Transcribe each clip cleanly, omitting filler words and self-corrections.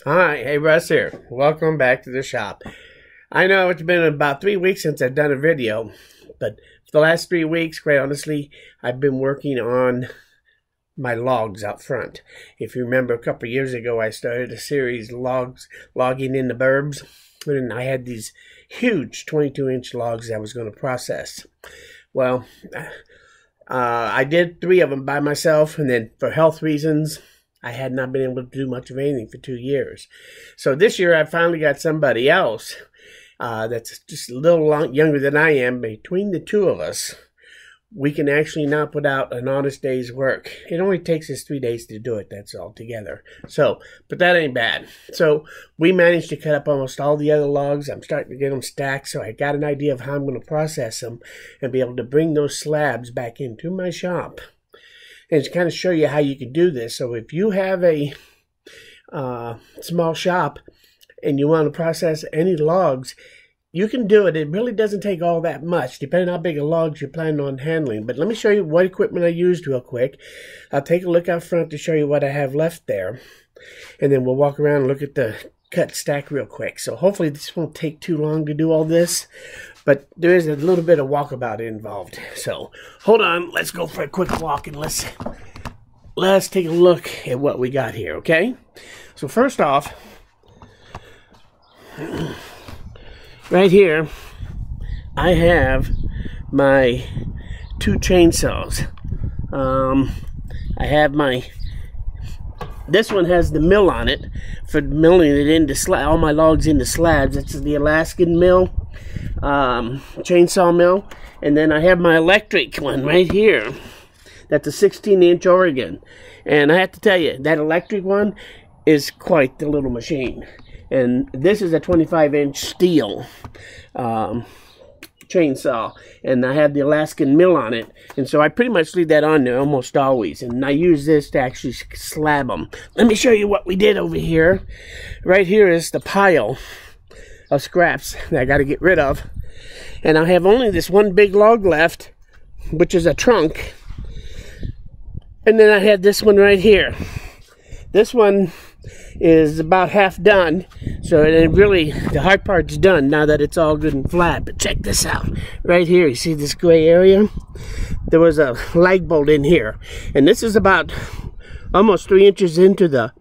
Hi, hey Russ here. Welcome back to the shop. I know it's been about 3 weeks since I've done a video, but for the last 3 weeks, quite honestly, I've been working on my logs out front. If you remember, a couple of years ago, I started a series logging in the burbs, and I had these huge 22-inch logs I was going to process. Well, I did 3 of them by myself, and then for health reasons, I had not been able to do much of anything for 2 years. So this year I finally got somebody else that's just a little younger than I am. Between the two of us, we can actually now put out an honest day's work. It only takes us 3 days to do it, that's all together. So, but that ain't bad. So we managed to cut up almost all the other logs. I'm starting to get them stacked, so I got an idea of how I'm going to process them and be able to bring those slabs back into my shop. And to kind of show you how you can do this. So if you have a small shop and you want to process any logs, you can do it. It really doesn't take all that much, depending on how big a logs you're planning on handling. But let me show you what equipment I used real quick. I'll take a look out front to show you what I have left there. And then we'll walk around and look at the cut stack real quick. So hopefully this won't take too long to do all this. But there is a little bit of walkabout involved. So hold on, let's go for a quick walk and let's take a look at what we got here, okay? So first off, right here, I have my 2 chainsaws. I have this one has the mill on it for milling it into all my logs into slabs. It's the Alaskan mill. Chainsaw mill, and then I have my electric one right here. That's a 16-inch Oregon, and I have to tell you, that electric one is quite the little machine. And this is a 25-inch steel chainsaw, and I have the Alaskan mill on it, and so I pretty much leave that on there almost always, and I use this to actually slab them. Let me show you what we did over here. Right here is the pile of scraps that I got to get rid of, and I have only this one big log left, which is a trunk, and then I had this one right here. This one is about half done, so it really, the hard part's done now that it's all good and flat. But check this out right here. You see this gray area? There was a lag bolt in here, and this is about almost 3 inches into the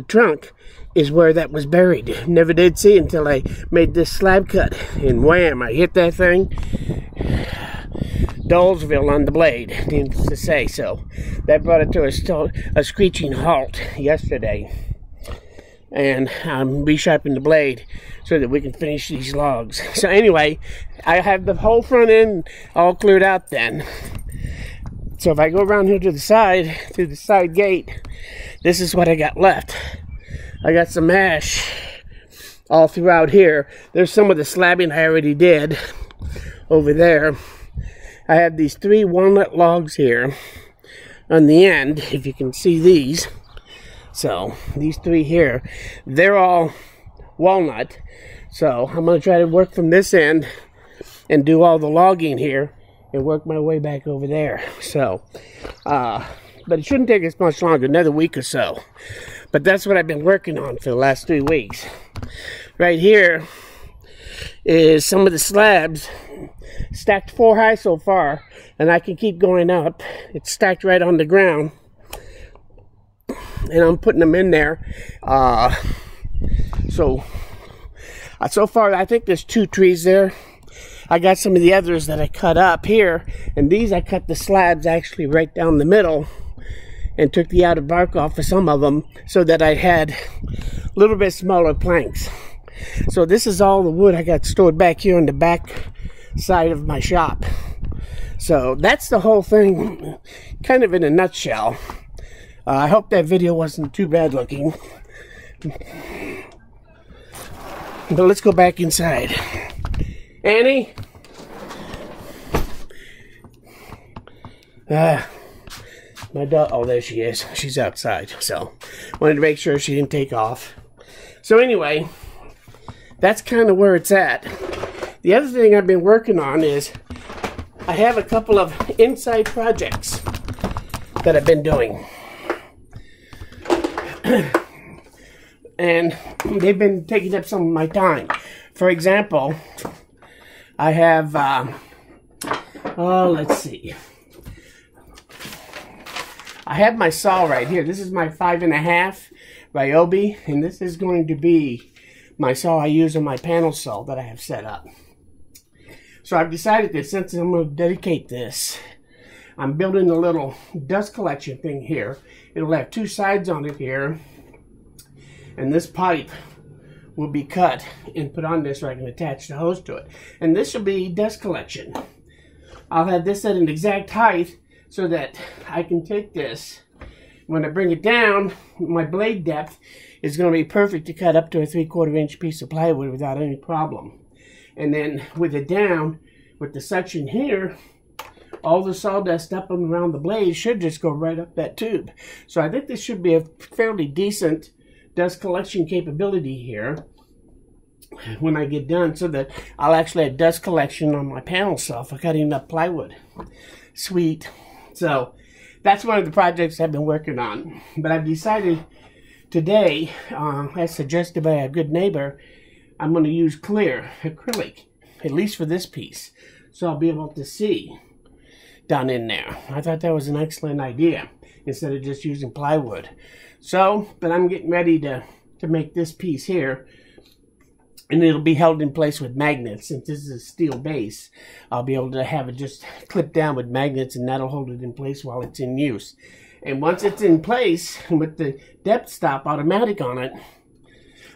trunk is where that was buried. Never did see until I made this slab cut, and wham, I hit that thing. Dolesville on the blade, needless to say. So that brought it to a screeching halt yesterday, and I'm resharpening the blade so that we can finish these logs. So anyway, I have the whole front end all cleared out then. So if I go around here to the side, through the side gate, this is what I got left. I got some ash all throughout here. There's some of the slabbing I already did over there. I have these 3 walnut logs here on the end, if you can see these. So these 3 here, they're all walnut. So I'm going to try to work from this end and do all the logging here and work my way back over there. So, but it shouldn't take us much longer, another week or so. But that's what I've been working on for the last 3 weeks. Right here is some of the slabs, stacked 4 high so far, and I can keep going up. It's stacked right on the ground, and I'm putting them in there. So far, I think there's 2 trees there. I got some of the others that I cut up here, and these I cut the slabs actually right down the middle and took the outer bark off for some of them so that I had a little bit smaller planks. So this is all the wood I got stored back here on the back side of my shop. So that's the whole thing, kind of in a nutshell. I hope that video wasn't too bad looking. But let's go back inside. Annie? My dog, oh, there she is. She's outside, so wanted to make sure she didn't take off. So anyway, that's kind of where it's at. The other thing I've been working on is I have a couple of inside projects that I've been doing. and they've been taking up some of my time. For example, I have, let's see. I have my saw right here. This is my 5.5 Ryobi, and this is going to be my saw I use on my panel saw that I have set up. So I've decided that since I'm going to dedicate this, I'm building a little dust collection thing here. It'll have 2 sides on it here, and this pipe will be cut and put on this so I can attach the hose to it. And this will be dust collection. I'll have this at an exact height so that I can take this. When I bring it down, my blade depth is going to be perfect to cut up to a 3/4 inch piece of plywood without any problem. And then with it down, with the suction here, all the sawdust up and around the blade should just go right up that tube. So I think this should be a fairly decent dust collection capability here when I get done, so that I'll actually have dust collection on my panel saw for cutting up plywood. Sweet. So that's one of the projects I've been working on. But I've decided today, as suggested by a good neighbor, I'm going to use clear acrylic, at least for this piece, so I'll be able to see down in there. I thought that was an excellent idea, instead of just using plywood. So, but I'm getting ready to make this piece here, and it'll be held in place with magnets. Since this is a steel base, I'll be able to have it just clipped down with magnets, and that'll hold it in place while it's in use. And once it's in place, with the depth stop automatic on it,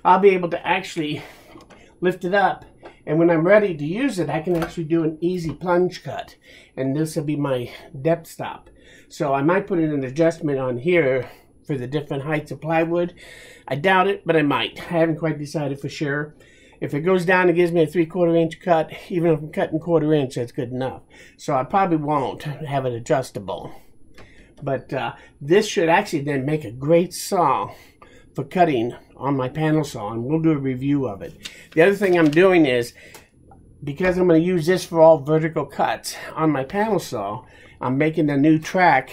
I'll be able to actually lift it up, and when I'm ready to use it, I can actually do an easy plunge cut, and this will be my depth stop. So I might put in an adjustment on here for the different heights of plywood. I doubt it, but I might. I haven't quite decided for sure. If it goes down and gives me a 3/4 inch cut, even if I'm cutting 1/4 inch, that's good enough. So I probably won't have it adjustable. But this should actually then make a great saw for cutting on my panel saw, and we'll do a review of it. The other thing I'm doing is, because I'm going to use this for all vertical cuts on my panel saw, I'm making a new track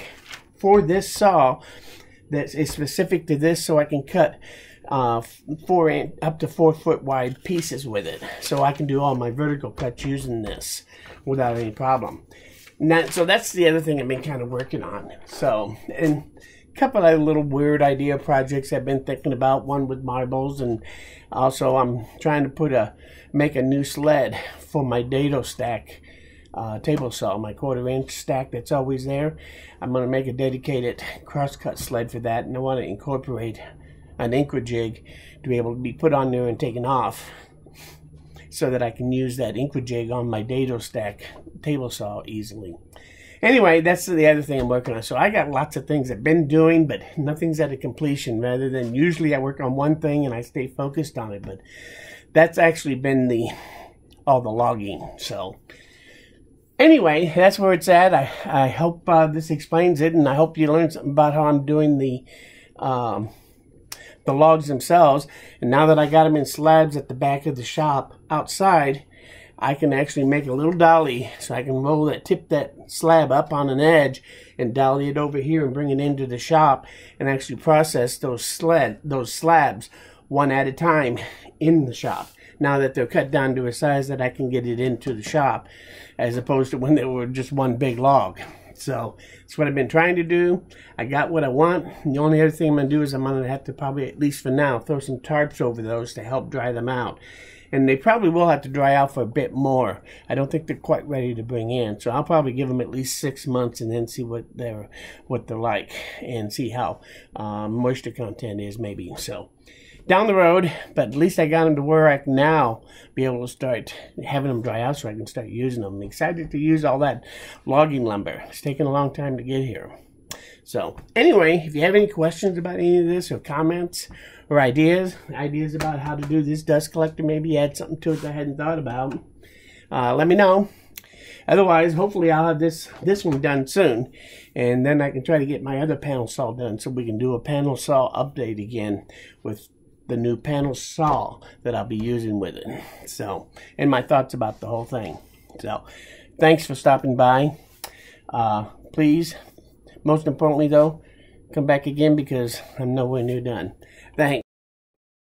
for this saw that is specific to this, so I can cut up to 4 foot wide pieces with it, so I can do all my vertical cuts using this without any problem. So that's the other thing I've been kind of working on. So, and a couple of little weird idea projects I've been thinking about, one with marbles, and also I'm trying to make a new sled for my dado stack table saw, my 1/4 inch stack that's always there. I'm going to make a dedicated crosscut sled for that, and I want to incorporate an Inquijig to be able to be put on there and taken off, so that I can use that Inquijig on my dado stack table saw easily. Anyway, that's the other thing I'm working on. So I got lots of things I've been doing, but nothing's at a completion, rather than usually I work on one thing and I stay focused on it. But that's actually been all the logging. So anyway, that's where it's at. I hope this explains it, and I hope you learned something about how I'm doing the logs themselves. And now that I got them in slabs at the back of the shop outside, I can actually make a little dolly, so I can tip that slab up on an edge and dolly it over here and bring it into the shop and actually process those slabs one at a time in the shop, now that they're cut down to a size that I can get it into the shop, as opposed to when they were just one big log. So that's what I've been trying to do. I got what I want. And the only other thing I'm going to do is I'm going to have to probably, at least for now, throw some tarps over those to help dry them out. And they probably will have to dry out for a bit more. I don't think they're quite ready to bring in. So I'll probably give them at least 6 months and then see what they're like, and see how moisture content is maybe. So down the road, but at least I got them to where I can now be able to start having them dry out so I can start using them. I'm excited to use all that logging lumber. It's taken a long time to get here. So anyway, if you have any questions about any of this, or comments, or ideas about how to do this dust collector, maybe add something to it that I hadn't thought about, let me know. Otherwise, hopefully I'll have this one done soon, and then I can try to get my other panel saw done, so we can do a panel saw update again with the new panel saw that I'll be using with it. So, and my thoughts about the whole thing. So, thanks for stopping by. Please, most importantly though, come back again, because I'm nowhere near done. Thanks.